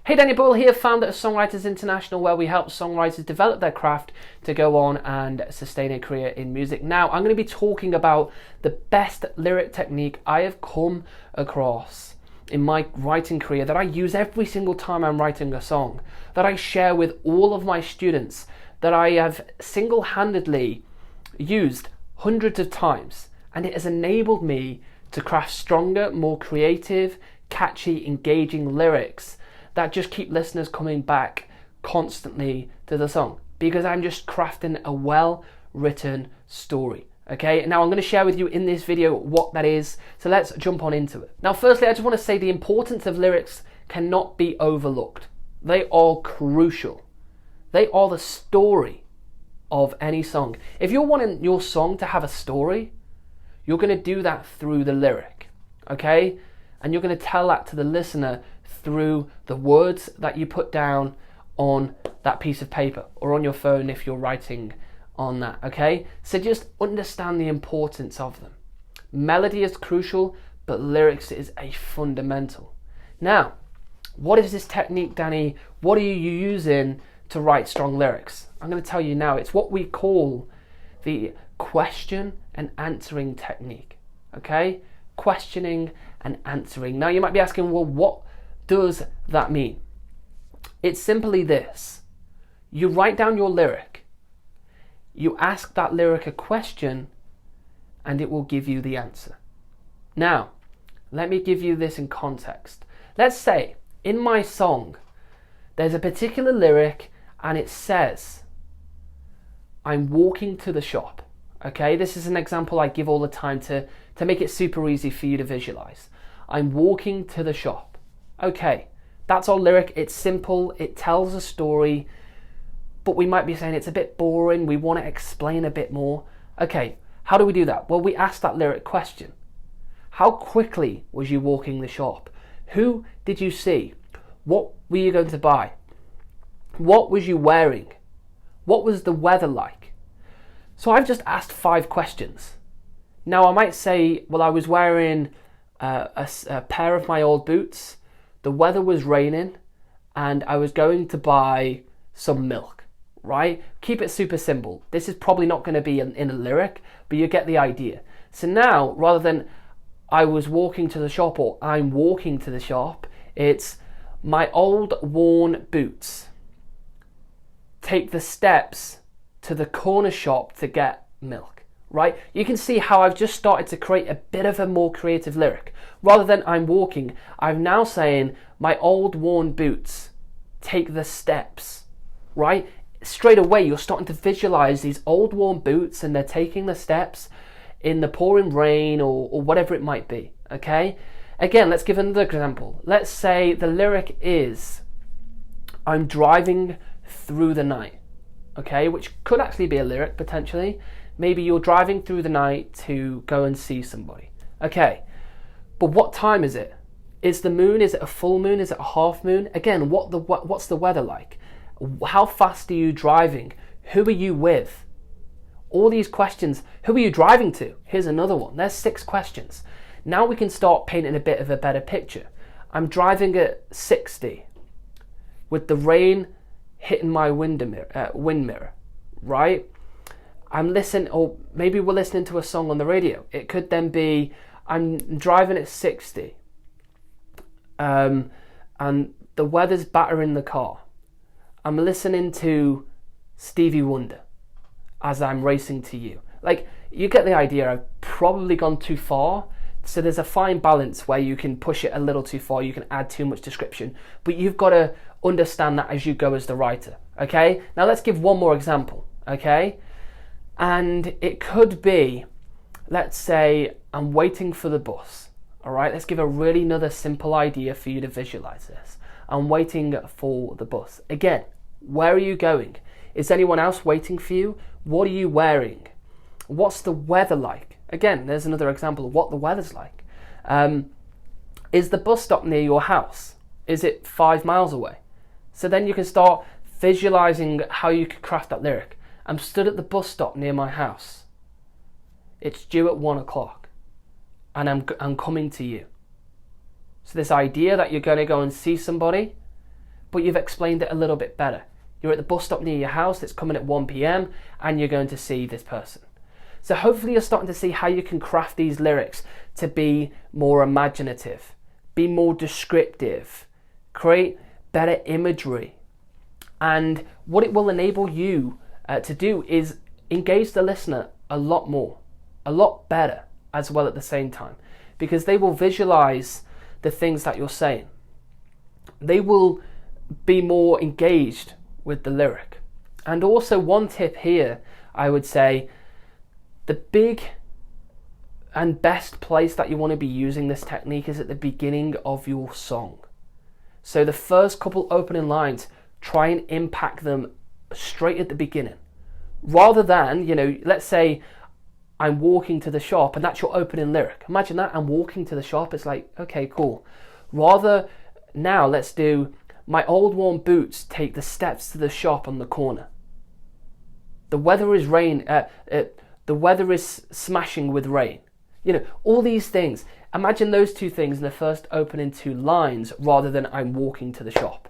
Hey, Daniel Boyle here, founder of Songwriters International, where we help songwriters develop their craft to go on and sustain a career in music. Now, I'm going to be talking about the best lyric technique I have come across in my writing career that I use every single time I'm writing a song, that I share with all of my students, that I have single-handedly used hundreds of times, and it has enabled me to craft stronger, more creative, catchy, engaging lyrics that just keep listeners coming back constantly to the song, because I'm just crafting a well-written story. Okay, now I'm going to share with you in this video what that is, so let's jump on into it. Now, firstly, I just want to say the importance of lyrics cannot be overlooked. They are crucial. They are the story of any song. If you're wanting your song to have a story, you're going to do that through the lyric, okay? And you're going to tell that to the listener through the words that you put down on that piece of paper or on your phone if you're writing on that, okay? So just understand the importance of them. Melody is crucial, but lyrics is a fundamental. Now, what is this technique, Danny? What are you using to write strong lyrics? I'm going to tell you now. It's what we call the question and answering technique, okay? Questioning and answering. Now, you might be asking, well, what does that mean? It's simply this. You write down your lyric, you ask that lyric a question, and it will give you the answer. Now, let me give you this in context. Let's say in my song, there's a particular lyric and it says, I'm walking to the shop. Okay, this is an example I give all the time to make it super easy for you to visualize. I'm walking to the shop. Okay, that's our lyric. It's simple, it tells a story, but we might be saying it's a bit boring, we want to explain a bit more. Okay, how do we do that? Well, we ask that lyric question. How quickly was you walking the shop? Who did you see? What were you going to buy? What was you wearing? What was the weather like? So I've just asked 5 questions. Now I might say, well, I was wearing a pair of my old boots, the weather was raining, and I was going to buy some milk, right? Keep it super simple. This is probably not going to be in a lyric, but you get the idea. So now, rather than I was walking to the shop or I'm walking to the shop, it's my old worn boots. Take the steps to the corner shop to get milk, right? You can see how I've just started to create a bit of a more creative lyric. Rather than I'm walking, I'm now saying my old worn boots, take the steps, right? Straight away, you're starting to visualize these old worn boots and they're taking the steps in the pouring rain or whatever it might be, okay? Again, let's give another example. Let's say the lyric is, I'm driving through the night, okay? Which could actually be a lyric, potentially. Maybe you're driving through the night to go and see somebody. Okay, but what time is it? Is the moon, is it a full moon? Is it a half moon? Again, what's the weather like? How fast are you driving? Who are you with? All these questions. Who are you driving to? Here's another one. There's 6 questions. Now we can start painting a bit of a better picture. I'm driving at 60 with the rain hitting my wind mirror, right? I'm listening, or maybe we're listening to a song on the radio. It could then be, I'm driving at 60 and the weather's battering the car. I'm listening to Stevie Wonder as I'm racing to you. Like, you get the idea. I've probably gone too far. So there's a fine balance where you can push it a little too far, you can add too much description, but you've got to understand that as you go as the writer, okay? Now let's give one more example, okay? And it could be, let's say, I'm waiting for the bus, all right? Let's give a really another simple idea for you to visualize this. I'm waiting for the bus. Again, where are you going? Is anyone else waiting for you? What are you wearing? What's the weather like? Again, there's another example of what the weather's like. Is the bus stop near your house? Is it 5 miles away? So then you can start visualizing how you could craft that lyric. I'm stood at the bus stop near my house. It's due at 1 o'clock and I'm coming to you. So this idea that you're going to go and see somebody, but you've explained it a little bit better. You're at the bus stop near your house, it's coming at 1 p.m, and you're going to see this person. So hopefully you're starting to see how you can craft these lyrics to be more imaginative, be more descriptive, create better imagery. And what it will enable you to do is engage the listener a lot more, a lot better as well at the same time, because they will visualize the things that you're saying. They will be more engaged with the lyric. And also one tip here, I would say, the big and best place that you want to be using this technique is at the beginning of your song. So the first couple opening lines, try and impact them straight at the beginning. Rather than, let's say I'm walking to the shop and that's your opening lyric. Imagine that, I'm walking to the shop, it's like, okay, cool. Rather, now let's do, my old worn boots take the steps to the shop on the corner. The weather is the weather is smashing with rain. All these things. Imagine those two things in the first opening two lines rather than I'm walking to the shop.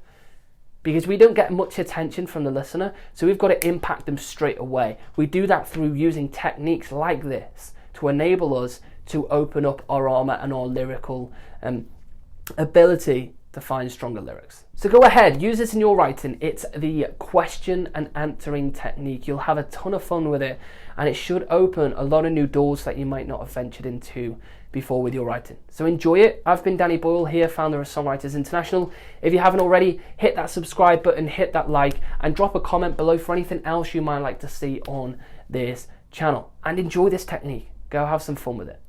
Because we don't get much attention from the listener, so we've got to impact them straight away. We do that through using techniques like this to enable us to open up our armor and our lyrical ability to find stronger lyrics. So go ahead, use this in your writing. It's the question and answering technique. You'll have a ton of fun with it, and it should open a lot of new doors that you might not have ventured into before with your writing. So enjoy it. I've been Danny Boyle here, founder of Songwriters International. If you haven't already, hit that subscribe button, hit that like, and drop a comment below for anything else you might like to see on this channel. And enjoy this technique. Go have some fun with it.